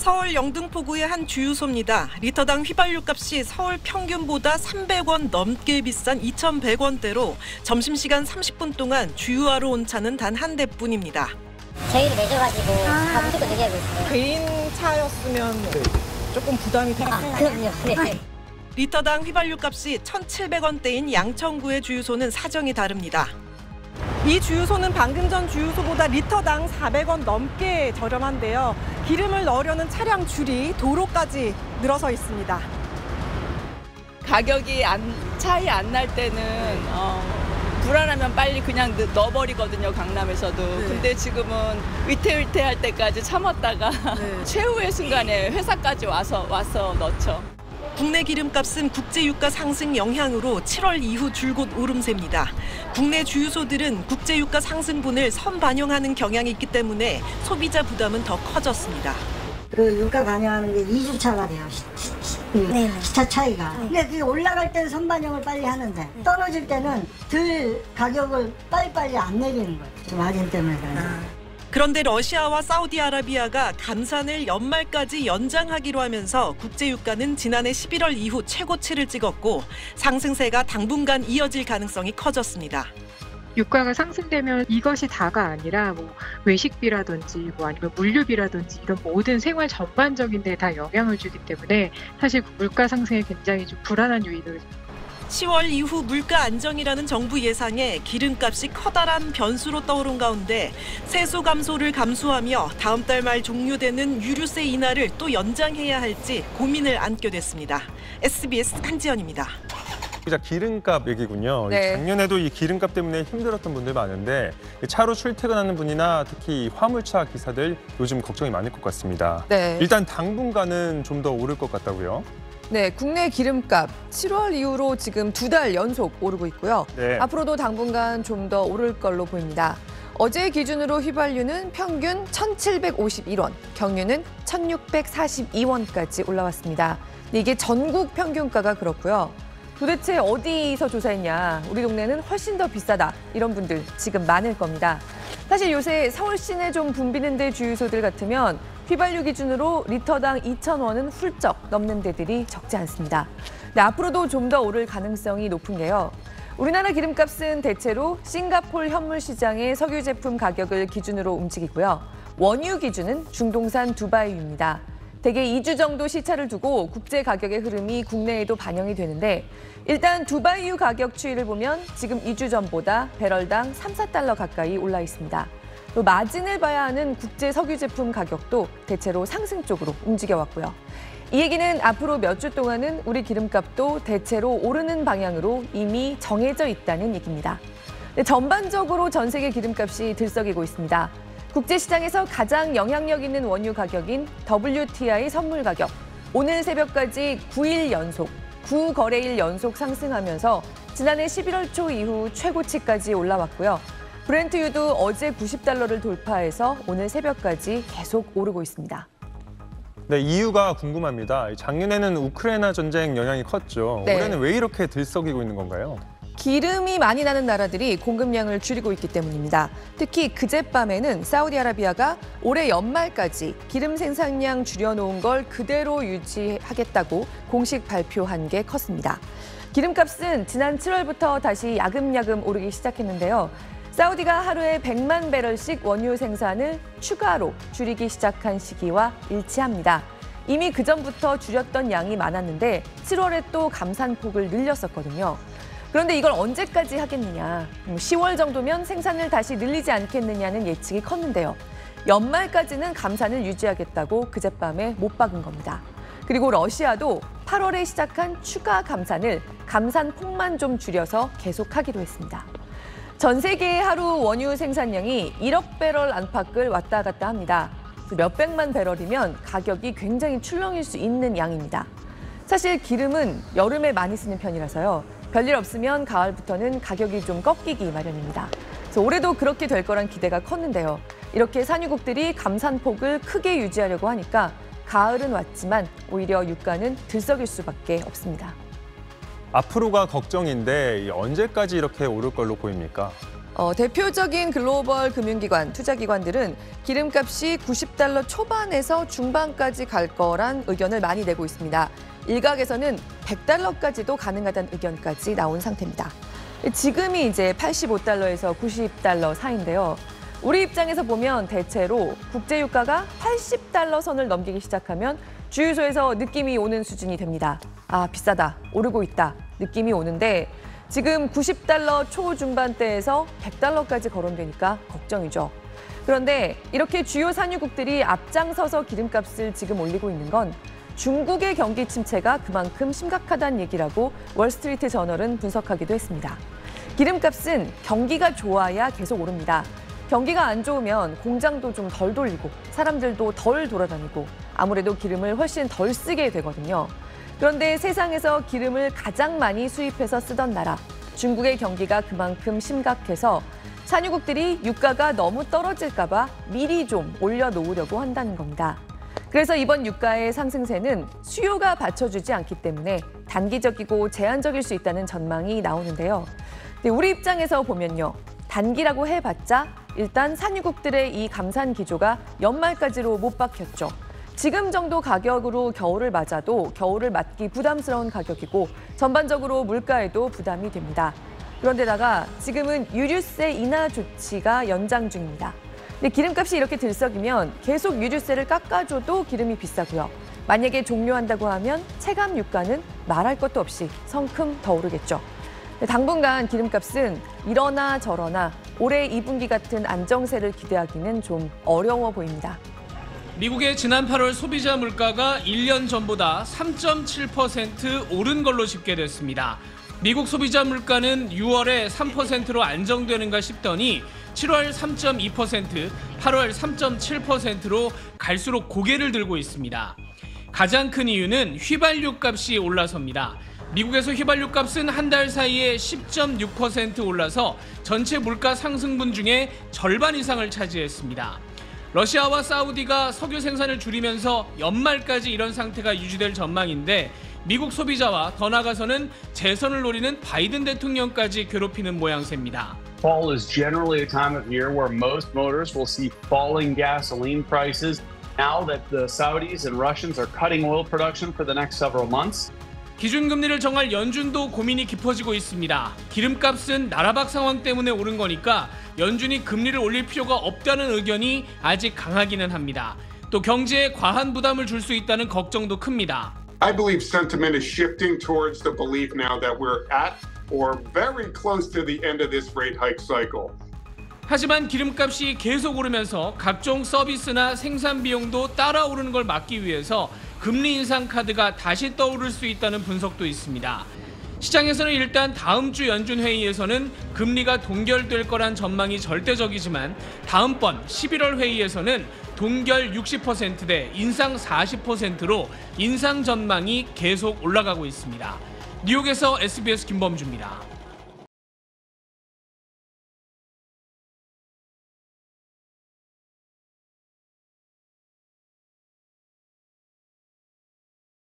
서울 영등포구의 한 주유소입니다. 리터당 휘발유 값이 서울 평균보다 300원 넘게 비싼 2,100원대로 점심시간 30분 동안 주유하러 온 차는 단 한 대뿐입니다. 저희를 내줘가지고 다 무조건 얘기하고 있어요. 개인 차였으면 조금 부담이 되겠네요. 그럼요. 네. 리터당 휘발유 값이 1,700원대인 양천구의 주유소는 사정이 다릅니다. 이 주유소는 방금 전 주유소보다 리터당 400원 넘게 저렴한데요. 기름을 넣으려는 차량 줄이 도로까지 늘어서 있습니다. 가격이 차이 안 날 때는 불안하면 빨리 그냥 넣어버리거든요, 강남에서도. 네. 근데 지금은 위태위태할 때까지 참았다가 최후의 순간에 회사까지 와서 넣죠. 국내 기름값은 국제유가 상승 영향으로 7월 이후 줄곧 오름세입니다. 국내 주유소들은 국제유가 상승분을 선반영하는 경향이 있기 때문에 소비자 부담은 더 커졌습니다. 그 유가 반영하는 게 2주차가 돼요. 시차 차이가. 근데 그게 올라갈 때는 선반영을 빨리 하는데 떨어질 때는 덜 가격을 빨리빨리 안 내리는 거예요. 마진 때문에 그래요. 그런데 러시아와 사우디아라비아가 감산을 연말까지 연장하기로 하면서 국제유가는 지난해 11월 이후 최고치를 찍었고 상승세가 당분간 이어질 가능성이 커졌습니다. 유가가 상승되면 이것이 다가 아니라 외식비라든지 아니면 물류비라든지 이런 모든 생활 전반적인 데 다 영향을 주기 때문에 사실 물가 상승에 굉장히 좀 불안한 요인을 10월 이후 물가 안정이라는 정부 예상에 기름값이 커다란 변수로 떠오른 가운데 세수 감소를 감수하며 다음 달 말 종료되는 유류세 인하를 또 연장해야 할지 고민을 안게 됐습니다. SBS 한지연입니다. 기름값 얘기군요. 네. 작년에도 이 기름값 때문에 힘들었던 분들 많은데 차로 출퇴근하는 분이나 특히 화물차 기사들 요즘 걱정이 많을 것 같습니다. 네. 일단 당분간은 좀 더 오를 것 같다고요? 네, 국내 기름값 7월 이후로 지금 2달 연속 오르고 있고요. 네. 앞으로도 당분간 좀 더 오를 걸로 보입니다. 어제 기준으로 휘발유는 평균 1,751원, 경유는 1,642원까지 올라왔습니다. 이게 전국 평균가가 그렇고요. 도대체 어디서 조사했냐, 우리 동네는 훨씬 더 비싸다, 이런 분들 지금 많을 겁니다. 사실 요새 서울 시내 좀 붐비는 데 주유소들 같으면 휘발유 기준으로 리터당 2,000원은 훌쩍 넘는 데들이 적지 않습니다. 근데 앞으로도 좀 더 오를 가능성이 높은 게요. 우리나라 기름값은 대체로 싱가포르 현물 시장의 석유 제품 가격을 기준으로 움직이고요. 원유 기준은 중동산 두바이유입니다. 대개 2주 정도 시차를 두고 국제 가격의 흐름이 국내에도 반영이 되는데 일단 두바이유 가격 추이를 보면 지금 2주 전보다 배럴당 3, 4달러 가까이 올라 있습니다. 또 마진을 봐야 하는 국제 석유 제품 가격도 대체로 상승 쪽으로 움직여왔고요. 이 얘기는 앞으로 몇 주 동안은 우리 기름값도 대체로 오르는 방향으로 이미 정해져 있다는 얘기입니다. 전반적으로 전 세계 기름값이 들썩이고 있습니다. 국제시장에서 가장 영향력 있는 원유 가격인 WTI 선물 가격. 오늘 새벽까지 9거래일 연속 상승하면서 지난해 11월 초 이후 최고치까지 올라왔고요. 브렌트유도 어제 90달러를 돌파해서 오늘 새벽까지 계속 오르고 있습니다. 네, 이유가 궁금합니다. 작년에는 우크라이나 전쟁 영향이 컸죠. 네. 올해는 왜 이렇게 들썩이고 있는 건가요? 기름이 많이 나는 나라들이 공급량을 줄이고 있기 때문입니다. 특히 그젯밤에는 사우디아라비아가 올해 연말까지 기름 생산량 줄여놓은 걸 그대로 유지하겠다고 공식 발표한 게 컸습니다. 기름값은 지난 7월부터 다시 야금야금 오르기 시작했는데요. 사우디가 하루에 100만 배럴씩 원유 생산을 추가로 줄이기 시작한 시기와 일치합니다. 이미 그전부터 줄였던 양이 많았는데 7월에 또 감산폭을 늘렸었거든요. 그런데 이걸 언제까지 하겠느냐, 10월 정도면 생산을 다시 늘리지 않겠느냐는 예측이 컸는데요. 연말까지는 감산을 유지하겠다고 그젯밤에 못 박은 겁니다. 그리고 러시아도 8월에 시작한 추가 감산을 감산폭만 좀 줄여서 계속하기로 했습니다. 전 세계의 하루 원유 생산량이 1억 배럴 안팎을 왔다 갔다 합니다. 몇백만 배럴이면 가격이 굉장히 출렁일 수 있는 양입니다. 사실 기름은 여름에 많이 쓰는 편이라서요. 별일 없으면 가을부터는 가격이 좀 꺾이기 마련입니다. 그래서 올해도 그렇게 될 거란 기대가 컸는데요. 이렇게 산유국들이 감산폭을 크게 유지하려고 하니까 가을은 왔지만 오히려 유가는 들썩일 수밖에 없습니다. 앞으로가 걱정인데 언제까지 이렇게 오를 걸로 보입니까? 대표적인 글로벌 금융기관, 투자기관들은 기름값이 90달러 초반에서 중반까지 갈 거란 의견을 많이 내고 있습니다. 일각에서는 100달러까지도 가능하다는 의견까지 나온 상태입니다. 지금이 이제 85달러에서 90달러 사이인데요. 우리 입장에서 보면 대체로 국제유가가 80달러 선을 넘기기 시작하면 주유소에서 느낌이 오는 수준이 됩니다. 아, 비싸다, 오르고 있다 느낌이 오는데 지금 90달러 초중반대에서 100달러까지 거론되니까 걱정이죠. 그런데 이렇게 주요 산유국들이 앞장서서 기름값을 지금 올리고 있는 건 중국의 경기 침체가 그만큼 심각하다는 얘기라고 월스트리트 저널은 분석하기도 했습니다. 기름값은 경기가 좋아야 계속 오릅니다. 경기가 안 좋으면 공장도 좀 덜 돌리고 사람들도 덜 돌아다니고 아무래도 기름을 훨씬 덜 쓰게 되거든요. 그런데 세상에서 기름을 가장 많이 수입해서 쓰던 나라, 중국의 경기가 그만큼 심각해서 산유국들이 유가가 너무 떨어질까 봐 미리 좀 올려놓으려고 한다는 겁니다. 그래서 이번 유가의 상승세는 수요가 받쳐주지 않기 때문에 단기적이고 제한적일 수 있다는 전망이 나오는데요. 우리 입장에서 보면요. 단기라고 해봤자 일단 산유국들의 이 감산 기조가 연말까지로 못 박혔죠. 지금 정도 가격으로 겨울을 맞아도 겨울을 맞기 부담스러운 가격이고 전반적으로 물가에도 부담이 됩니다. 그런데다가 지금은 유류세 인하 조치가 연장 중입니다. 근데 기름값이 이렇게 들썩이면 계속 유류세를 깎아줘도 기름이 비싸고요. 만약에 종료한다고 하면 체감 유가는 말할 것도 없이 성큼 더 오르겠죠. 당분간 기름값은 이러나 저러나 올해 2분기 같은 안정세를 기대하기는 좀 어려워 보입니다. 미국의 지난 8월 소비자 물가가 1년 전보다 3.7% 오른 걸로 집계됐습니다. 미국 소비자 물가는 6월에 3%로 안정되는가 싶더니 7월 3.2%, 8월 3.7%로 갈수록 고개를 들고 있습니다. 가장 큰 이유는 휘발유 값이 올라서입니다. 미국에서 휘발유 값은 한 달 사이에 10.6% 올라서 전체 물가 상승분 중에 절반 이상을 차지했습니다. 러시아와 사우디가 석유 생산을 줄이면서 연말까지 이런 상태가 유지될 전망인데 미국 소비자와 더 나아가서는 재선을 노리는 바이든 대통령까지 괴롭히는 모양새입니다. Fall is generally a time of year where most voters will see falling gasoline prices. Now that the Saudis and Russians are cutting oil production for the next several months. 기준금리를 정할 연준도 고민이 깊어지고 있습니다. 기름값은 나라박 상황 때문에 오른 거니까 연준이 금리를 올릴 필요가 없다는 의견이 아직 강하기는 합니다. 또 경제에 과한 부담을 줄 수 있다는 걱정도 큽니다. I believe sentiment is shifting towards the belief now that we're at or very close to the end of this rate hike cycle. 하지만 기름값이 계속 오르면서 각종 서비스나 생산 비용도 따라 오르는 걸 막기 위해서 금리 인상 카드가 다시 떠오를 수 있다는 분석도 있습니다. 시장에서는 일단 다음 주 연준 회의에서는 금리가 동결될 거란 전망이 절대적이지만 다음번 11월 회의에서는 동결 60%대 인상 40%로 인상 전망이 계속 올라가고 있습니다. 뉴욕에서 SBS 김범주입니다.